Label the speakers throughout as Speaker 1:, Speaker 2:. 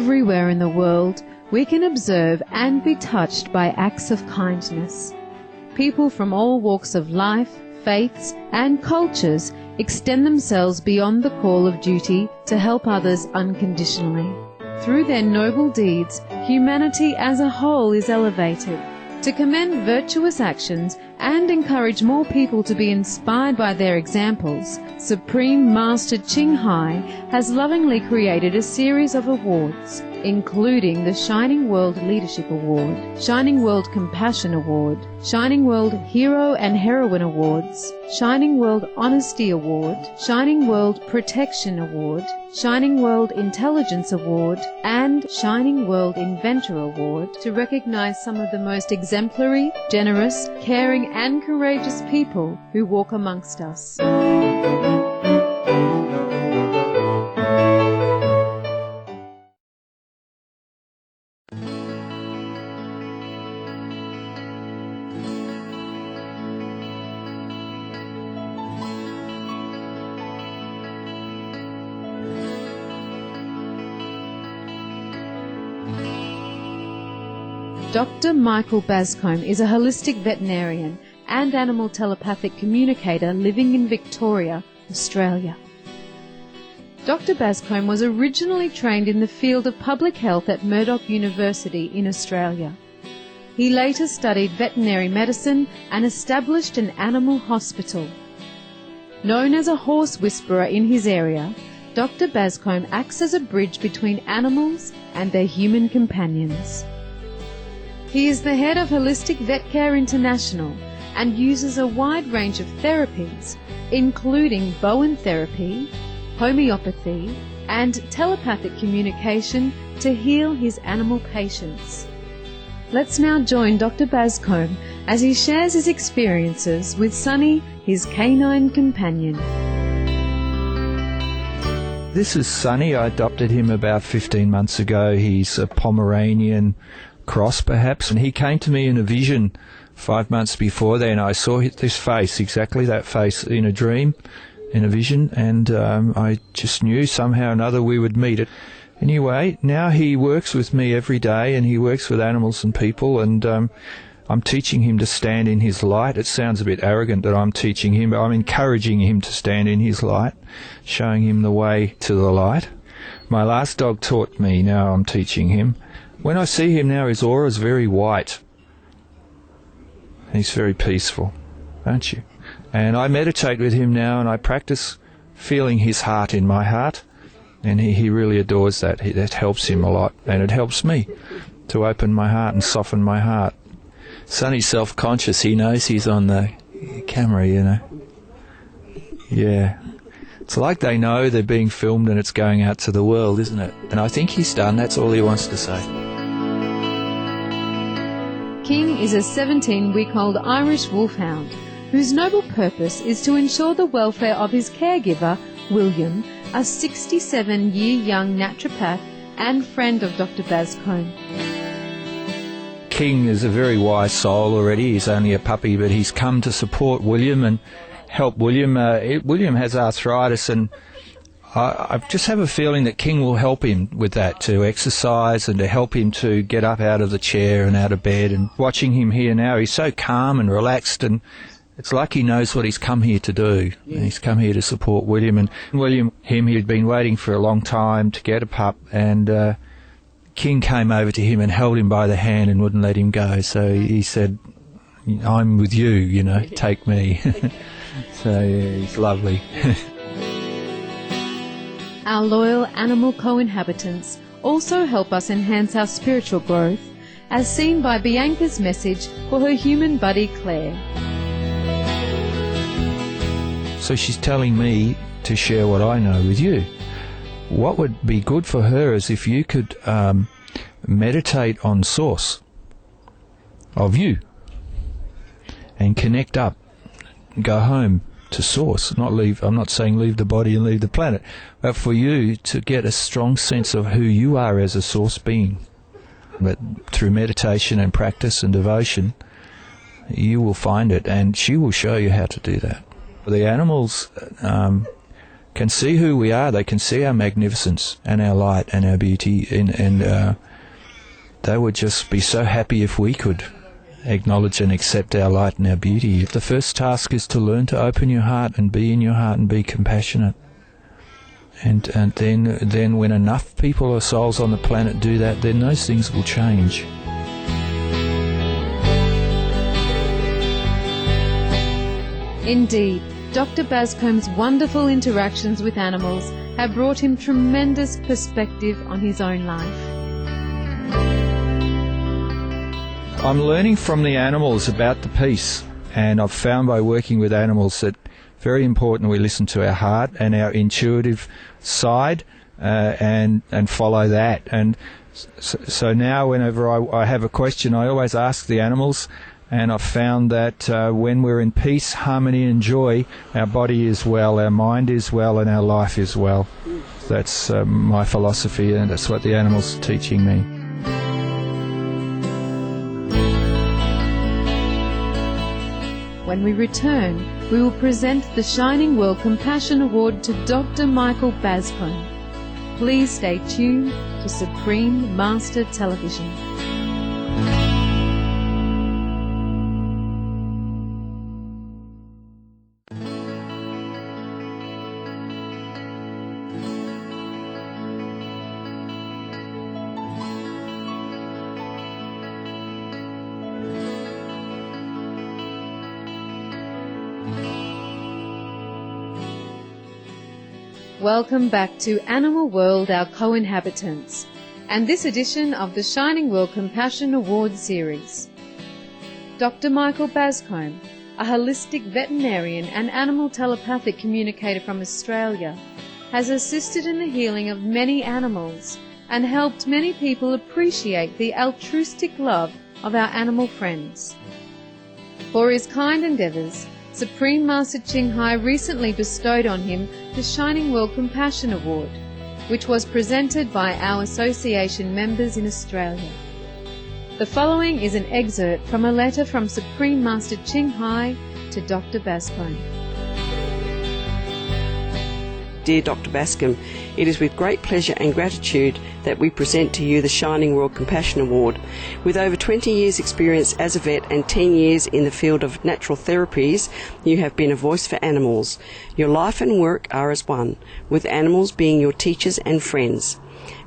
Speaker 1: everywhere in the world, we can observe and be touched by acts of kindness. People from all walks of life, faiths, and cultures extend themselves beyond the call of duty to help others unconditionally. Through their noble deeds, humanity as a whole is elevated. To commend virtuous actions and encourage more people to be inspired by their examples, Supreme Master Ching Hai has lovingly created a series of awards, including the Shining World Leadership Award, Shining World Compassion Award, Shining World Hero and Heroine Awards, Shining World Honesty Award, Shining World Protection Award, Shining World Intelligence Award, and Shining World Inventor Award to recognize some of the most exemplary, generous, caring, and courageous people who walk amongst us. Dr. Michael Bascombe is a holistic veterinarian and animal telepathic communicator living in Victoria, Australia. Dr. Bascombe was originally trained in the field of public health at Murdoch University in Australia. He later studied veterinary medicine and established an animal hospital. Known as a horse whisperer in his area, Dr. Bascombe acts as a bridge between animals and their human companions. He is the head of Holistic Vet Care International and uses a wide range of therapies, including Bowen therapy, homeopathy, and telepathic communication to heal his animal patients. Let's now join Dr. Bascombe as he shares his experiences with Sunny, his canine companion.
Speaker 2: This is Sunny. I adopted him about 15 months ago. He's a Pomeranian cross, perhaps, and he came to me in a vision 5 months before then. I saw this face, exactly that face, in a dream, in a vision, and I just knew somehow or another we would meet it. Anyway, now he works with me every day, and he works with animals and people, and I'm teaching him to stand in his light. It sounds a bit arrogant that I'm teaching him, but I'm encouraging him to stand in his light, showing him the way to the light. My last dog taught me, now I'm teaching him. When I see him now, his aura is very white. He's very peaceful, aren't you? And I meditate with him now, and I practice feeling his heart in my heart, and he really adores that. That helps him a lot, and it helps me to open my heart and soften my heart. Sonny's self-conscious. He knows he's on the camera, you know. Yeah. It's like they know they're being filmed and it's going out to the world, isn't it? And I think he's done. That's all he wants to say.
Speaker 1: King is a 17-week-old Irish wolfhound whose noble purpose is to ensure the welfare of his caregiver, William, a 67-year young naturopath and friend of Dr. Bascombe.
Speaker 2: King is a very wise soul already. He's only a puppy, but he's come to support William and help William. William has arthritis, and I just have a feeling that King will help him with that, to exercise and to help him to get up out of the chair and out of bed. And watching him here now, he's so calm and relaxed, and it's like he knows what he's come here to do. Yeah. He's come here to support William. And William, he'd been waiting for a long time to get a pup, and King came over to him and held him by the hand and wouldn't let him go. So he said, "I'm with you, you know, take me." So yeah, he's lovely.
Speaker 1: Our loyal animal co-inhabitants also help us enhance our spiritual growth, as seen by Bianca's message for her human buddy Claire.
Speaker 2: So she's telling me to share what I know with you. What would be good for her is if you could meditate on source of you and connect up, go home to source, not leave. I'm not saying leave the body and leave the planet, but for you to get a strong sense of who you are as a source being. But through meditation and practice and devotion, you will find it, and she will show you how to do that. The animals can see who we are. They can see our magnificence and our light and our beauty, and they would just be so happy if we could acknowledge and accept our light and our beauty. The first task is to learn to open your heart and be in your heart and be compassionate. And then when enough people or souls on the planet do that, then those things will change.
Speaker 1: Indeed, Dr. Bascombe's wonderful interactions with animals have brought him tremendous perspective on his own life.
Speaker 2: I'm learning from the animals about the peace, and I've found by working with animals that very important we listen to our heart and our intuitive side and follow that. And so now whenever I have a question, I always ask the animals, and I've found that when we're in peace, harmony and joy, our body is well, our mind is well, and our life is well. That's my philosophy, and that's what the animals are teaching me.
Speaker 1: When we return, we will present the Shining World Compassion Award to Dr. Michael Bascombe. Please stay tuned to Supreme Master Television. Welcome back to Animal World, our co-inhabitants, and this edition of the Shining World Compassion Award series. Dr. Michael Bascombe, a holistic veterinarian and animal telepathic communicator from Australia, has assisted in the healing of many animals and helped many people appreciate the altruistic love of our animal friends. For his kind endeavours, Supreme Master Ching Hai recently bestowed on him the Shining World Compassion Award, which was presented by our association members in Australia. The following is an excerpt from a letter from Supreme Master Ching Hai to Dr. Bascombe.
Speaker 3: Dear Dr. Bascombe, it is with great pleasure and gratitude that we present to you the Shining World Compassion Award. With over 20 years' experience as a vet and 10 years in the field of natural therapies, you have been a voice for animals. Your life and work are as one, with animals being your teachers and friends.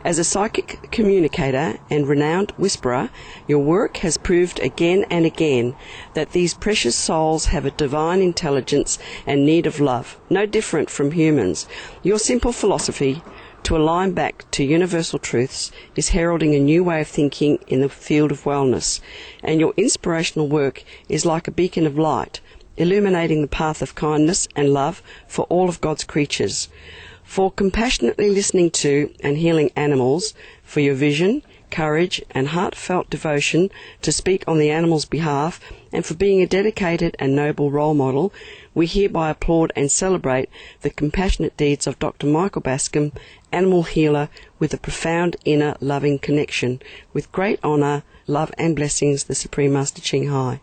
Speaker 3: As a psychic communicator and renowned whisperer, your work has proved again and again that these precious souls have a divine intelligence and need of love, no different from humans. Your simple philosophy, to align back to universal truths, is heralding a new way of thinking in the field of wellness, and your inspirational work is like a beacon of light, illuminating the path of kindness and love for all of God's creatures. For compassionately listening to and healing animals, for your vision, courage and heartfelt devotion to speak on the animals' behalf, and for being a dedicated and noble role model, we hereby applaud and celebrate the compassionate deeds of Dr. Michael Bascombe, animal healer with a profound inner loving connection. With great honour, love and blessings, the Supreme Master Ching Hai.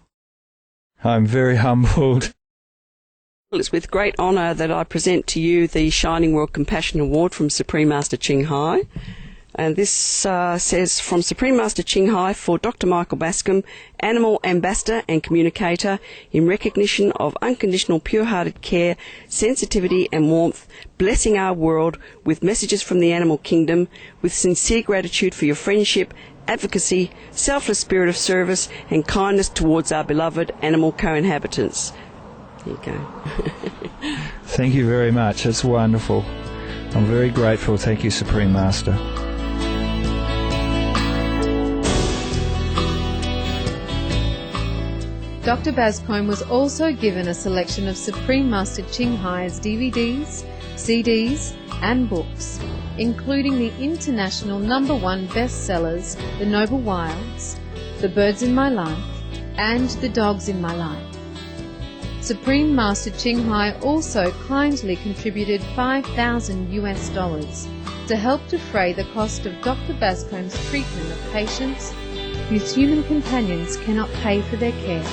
Speaker 2: I'm very humbled.
Speaker 3: Well, it's with great honour that I present to you the Shining World Compassion Award from Supreme Master Ching Hai. And this says, from Supreme Master Ching Hai for Dr. Michael Bascombe, Animal Ambassador and Communicator, in recognition of unconditional pure-hearted care, sensitivity and warmth, blessing our world with messages from the animal kingdom, with sincere gratitude for your friendship, advocacy, selfless spirit of service and kindness towards our beloved animal co-inhabitants. There you go.
Speaker 2: Thank you very much. That's wonderful. I'm very grateful. Thank you, Supreme Master.
Speaker 1: Dr. Bascombe was also given a selection of Supreme Master Ching Hai's DVDs, CDs and books, including the international #1 bestsellers The Noble Wilds, The Birds in My Life and The Dogs in My Life. Supreme Master Ching Hai also kindly contributed $5,000 to help defray the cost of Dr. Bascombe's treatment of patients whose human companions cannot pay for their care.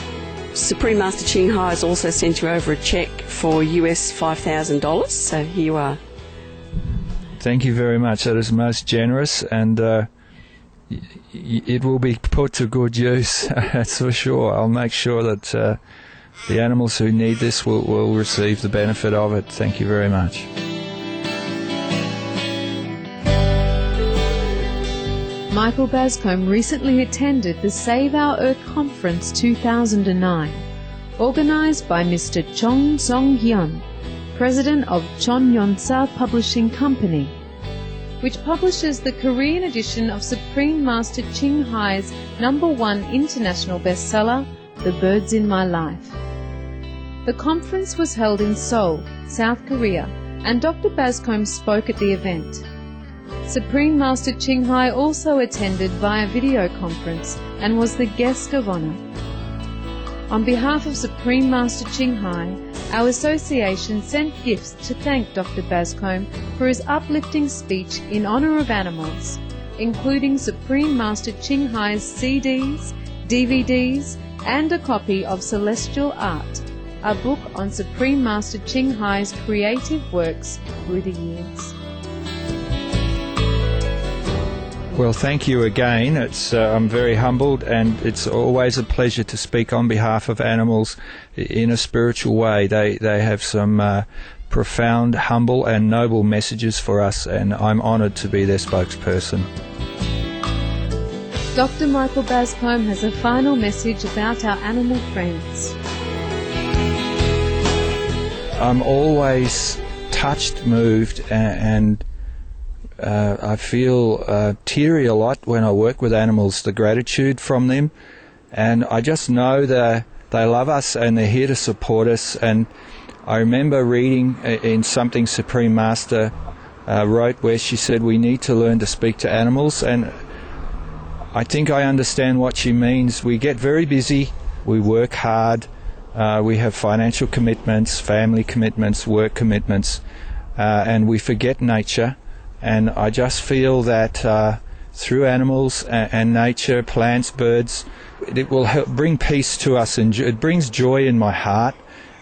Speaker 3: Supreme Master Ching Hai has also sent you over a cheque for US $5,000, so here you are.
Speaker 2: Thank you very much. That is most generous, and it will be put to good use, that's for sure. I'll make sure that the animals who need this will receive the benefit of it. Thank you very much.
Speaker 1: Michael Bascombe recently attended the Save Our Earth Conference 2009, organised by Mr. Chong Song-hyun, President of Chon-Yonsa Publishing Company, which publishes the Korean edition of Supreme Master Ching Hai's #1 international bestseller, The Birds in My Life. The conference was held in Seoul, South Korea, and Dr. Bascombe spoke at the event. Supreme Master Ching Hai also attended via video conference and was the guest of honour. On behalf of Supreme Master Ching Hai, our association sent gifts to thank Dr. Bascombe for his uplifting speech in honour of animals, including Supreme Master Ching Hai's CDs, DVDs, and a copy of Celestial Art, a book on Supreme Master Ching Hai's creative works through the years.
Speaker 2: Well, thank you again. I'm very humbled, and it's always a pleasure to speak on behalf of animals in a spiritual way. They have some profound, humble and noble messages for us, and I'm honoured to be their spokesperson.
Speaker 1: Dr. Michael Bascombe has a final message about our animal friends.
Speaker 2: I'm always touched, moved, and I feel teary a lot when I work with animals, the gratitude from them, and I just know that they love us and they're here to support us. And I remember reading in something Supreme Master wrote where she said we need to learn to speak to animals, and I think I understand what she means. We get very busy, we work hard, we have financial commitments, family commitments, work commitments, and we forget nature. And I just feel that through animals and nature, plants, birds, it will help bring peace to us, and it brings joy in my heart.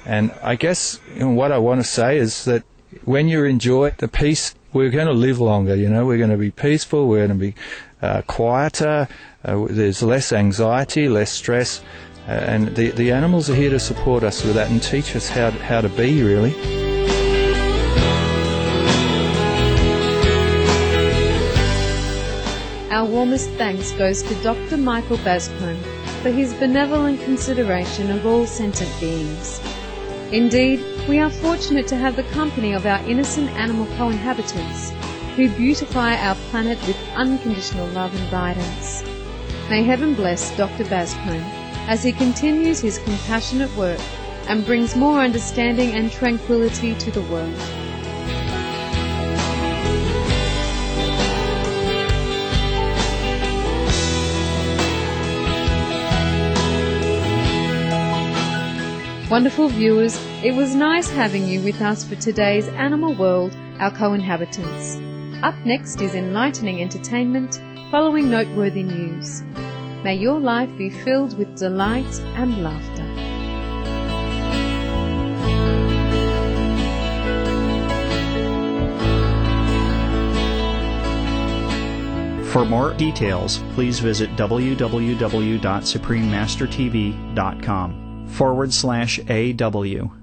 Speaker 2: And I guess what I want to say is that when you enjoy the peace, we're going to live longer. We're going to be peaceful, we're going to be quieter, there's less anxiety, less stress, and the animals are here to support us with that and teach us how to be, really.
Speaker 1: Our warmest thanks goes to Dr. Michael Bascombe for his benevolent consideration of all sentient beings. Indeed, we are fortunate to have the company of our innocent animal co-inhabitants who beautify our planet with unconditional love and guidance. May heaven bless Dr. Bascombe as he continues his compassionate work and brings more understanding and tranquility to the world. Wonderful viewers, it was nice having you with us for today's Animal World, Our Co-Inhabitants. Up next is enlightening entertainment, following noteworthy news. May your life be filled with delight and laughter.
Speaker 4: For more details, please visit www.suprememastertv.com/AW.